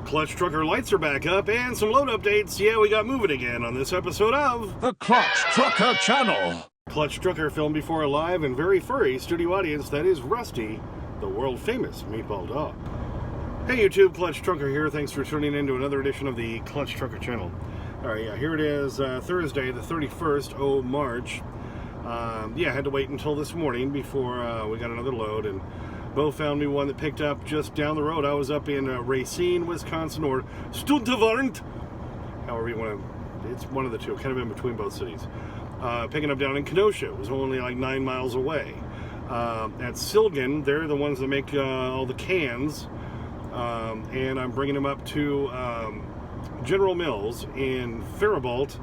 Clutch Trucker lights are back up, and some load updates. Yeah, we got moving again on this episode of the Clutch Trucker Channel. Clutch Trucker filmed before a live and very furry studio audience that is Rusty, the world-famous meatball dog. Hey YouTube, Clutch Trucker here. Thanks for tuning in to another edition of the Clutch Trucker Channel. Alright, yeah, here it is, Thursday, the 31st of March. I had to wait until this morning before we got another load, and Bo found me one that picked up just down the road. I was up in Racine, Wisconsin, or Studtevarnt, however you want to, it's one of the two, kind of in between both cities. Picking up down in Kenosha. It was only like 9 miles away. At Silgan, they're the ones that make all the cans, and I'm bringing them up to General Mills in Faribault,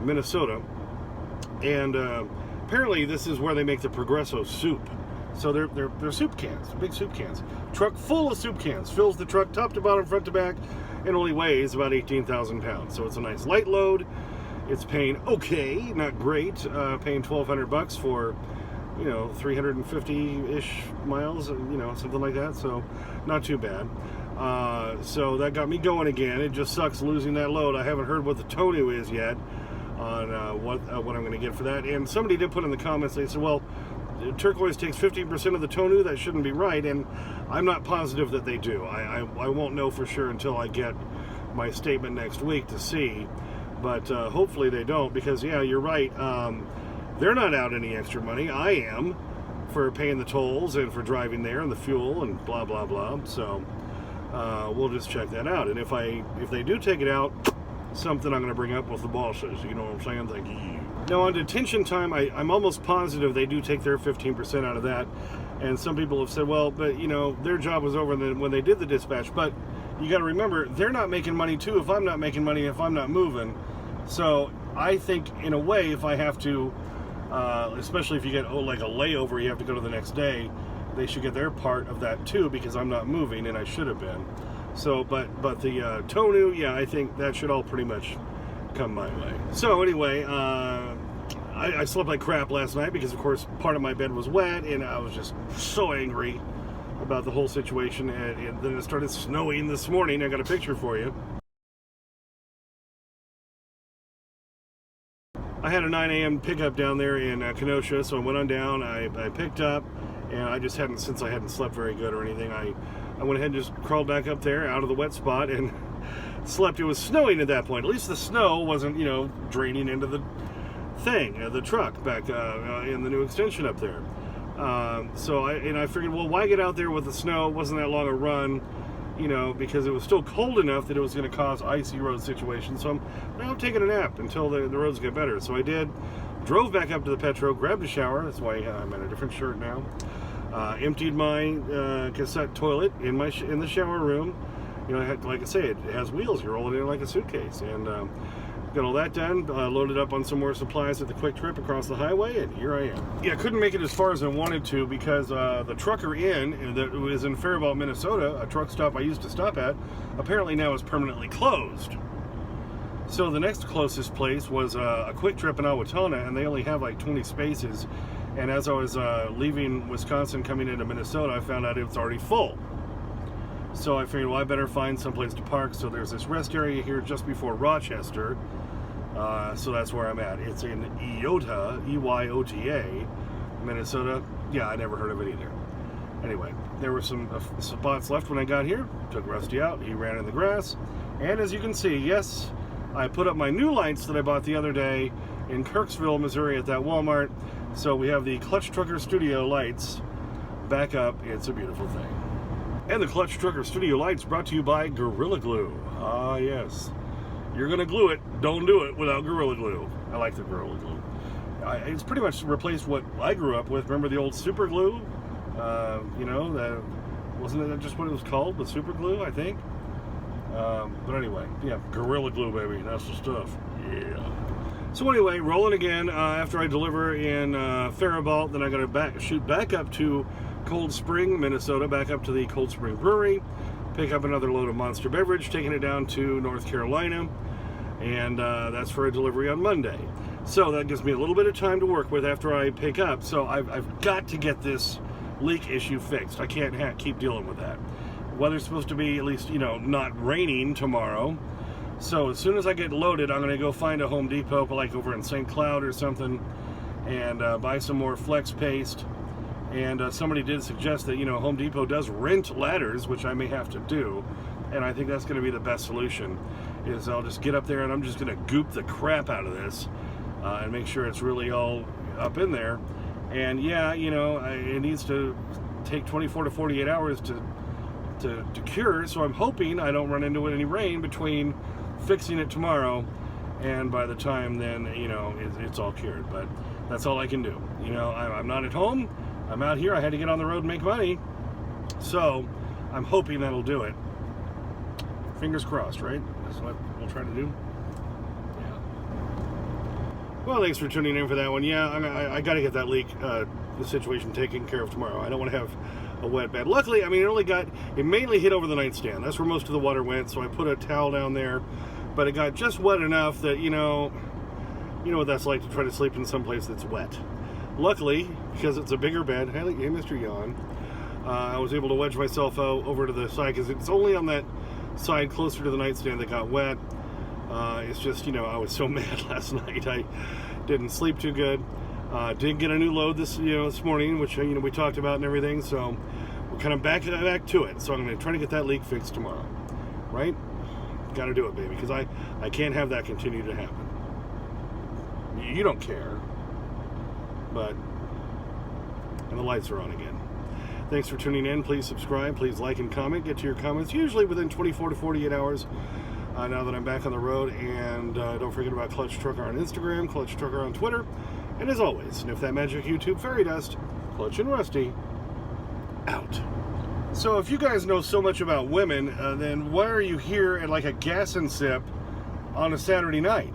Minnesota, and apparently this is where they make the Progresso soup. So they're soup cans, big soup cans. Truck full of soup cans. Fills the truck top to bottom, front to back, and only weighs about 18,000 pounds. So it's a nice light load. It's paying okay, not great. Paying $1,200 for, 350-ish miles, something like that. So not too bad. So that got me going again. It just sucks losing that load. I haven't heard what the tonneau is yet on what I'm going to get for that. And somebody did put in the comments, they said, well, Turquoise takes 15% of the tonneau. That shouldn't be right, and I'm not positive that they do. I won't know for sure until I get my statement next week to see, but hopefully they don't, because yeah, you're right, they're not out any extra money. I am, for paying the tolls and for driving there and the fuel and blah blah blah. So we'll just check that out, and if they do take it out, something I'm going to bring up with the bosses, you know what I'm saying? Thank you. Now on detention time, I'm almost positive they do take their 15% out of that, and some people have said, well, but their job was over when they did the dispatch. But you got to remember, they're not making money too if I'm not making money, if I'm not moving. So I think in a way, if I have to, especially if you get like a layover, you have to go to the next day, they should get their part of that too, because I'm not moving and I should have been. So, but the tonneau, yeah, I think that should all pretty much come my way. So anyway, I slept like crap last night because, of course, part of my bed was wet, and I was just so angry about the whole situation. And then it started snowing this morning. I got a picture for you. I had a 9 a.m. pickup down there in Kenosha, so I went on down. I picked up, and I just hadn't, since I hadn't slept very good or anything, I went ahead and just crawled back up there out of the wet spot and slept. It was snowing at that point. At least the snow wasn't, draining into the thing, the truck back in the new extension up there. So I figured, well, why get out there with the snow? It wasn't that long a run, because it was still cold enough that it was going to cause icy road situations. So I'm taking a nap until the roads get better. So I did. Drove back up to the Petro, grabbed a shower. That's why I'm in a different shirt now. Emptied my cassette toilet in the shower room. Like I say, it has wheels. You roll it in like a suitcase, and got all that done. Loaded up on some more supplies at the Quick Trip across the highway, and here I am. Yeah, couldn't make it as far as I wanted to because the Trucker Inn that was in Faribault, Minnesota, a truck stop I used to stop at, apparently now is permanently closed. So the next closest place was a Quick Trip in Owatonna, and they only have like 20 spaces. And as I was leaving Wisconsin coming into Minnesota, I found out it was already full. So I figured, well, I better find someplace to park. So there's this rest area here just before Rochester. So that's where I'm at. It's in Eyota, E-Y-O-T-A, Minnesota. Yeah, I never heard of it either. Anyway, there were some spots left when I got here. Took Rusty out. He ran in the grass. And as you can see, yes, I put up my new lights that I bought the other day in Kirksville, Missouri at that Walmart. So we have the Clutch Trucker Studio lights back up. It's a beautiful thing. And the Clutch Trucker Studio lights brought to you by Gorilla Glue. Ah, yes. You're going to glue it. Don't do it without Gorilla Glue. I like the Gorilla Glue. It's pretty much replaced what I grew up with. Remember the old Super Glue? Wasn't that just what it was called? The Super Glue, I think? But anyway, yeah, Gorilla Glue, baby. That's the stuff. Yeah. So anyway, rolling again after I deliver in Faribault. Then I got to shoot back up to Cold Spring, Minnesota, back up to the Cold Spring Brewery, pick up another load of Monster Beverage, taking it down to North Carolina, and that's for a delivery on Monday. So that gives me a little bit of time to work with after I pick up. So I've got to get this leak issue fixed. I can't keep dealing with that. Weather's supposed to be at least, not raining tomorrow. So as soon as I get loaded, I'm going to go find a Home Depot, like over in St. Cloud or something, and buy some more flex paste. And somebody did suggest that, Home Depot does rent ladders, which I may have to do. And I think that's going to be the best solution, is I'll just get up there and I'm just going to goop the crap out of this and make sure it's really all up in there. And yeah, it needs to take 24 to 48 hours to cure. So I'm hoping I don't run into any rain between fixing it tomorrow and by the time then, it's all cured. But that's all I can do. I'm not at home. I'm out here. I had to get on the road and make money. So I'm hoping that'll do it. Fingers crossed, right? That's what we'll try to do. Yeah. Well, thanks for tuning in for that one. Yeah, I got to get that leak, the situation taken care of tomorrow. I don't want to have a wet bed. Luckily, it mainly hit over the nightstand. That's where most of the water went, so I put a towel down there. But it got just wet enough that, you know what that's like to try to sleep in some place that's wet. Luckily, because it's a bigger bed, hey, Mr. Yawn, I was able to wedge myself out over to the side, because it's only on that side closer to the nightstand that got wet. It's just, I was so mad last night. I didn't sleep too good. Did get a new load this morning, which we talked about and everything. So we're kind of back to it. So I'm going to try to get that leak fixed tomorrow, right? Got to do it, baby, because I can't have that continue to happen. You don't care, and the lights are on again. Thanks for tuning in. Please subscribe. Please like and comment. Get to your comments usually within 24 to 48 hours. Now that I'm back on the road, and don't forget about Clutch Trucker on Instagram, Clutch Trucker on Twitter, and as always, sniff that magic YouTube fairy dust. Clutch and Rusty, out. So if you guys know so much about women, then why are you here at like a gas and sip on a Saturday night?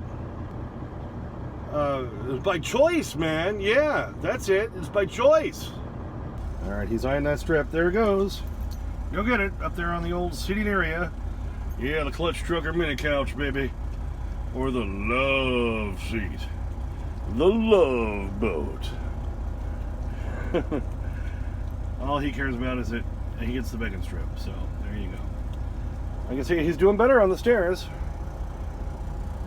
By choice, man. Yeah, that's it. It's by choice. All right, he's eyeing that strip. There it goes. Go get it up there on the old seating area. Yeah, the Clutch Trucker mini couch, baby. Or the love seat. The love boat. All he cares about is that he gets the bacon strip. So, there you go. I can see he's doing better on the stairs.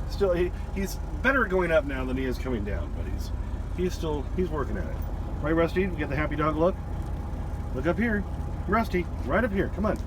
Still, he's better going up now than he is coming down. But he's working at it. Right, Rusty? You get the happy dog look? Look up here. Rusty, right up here. Come on.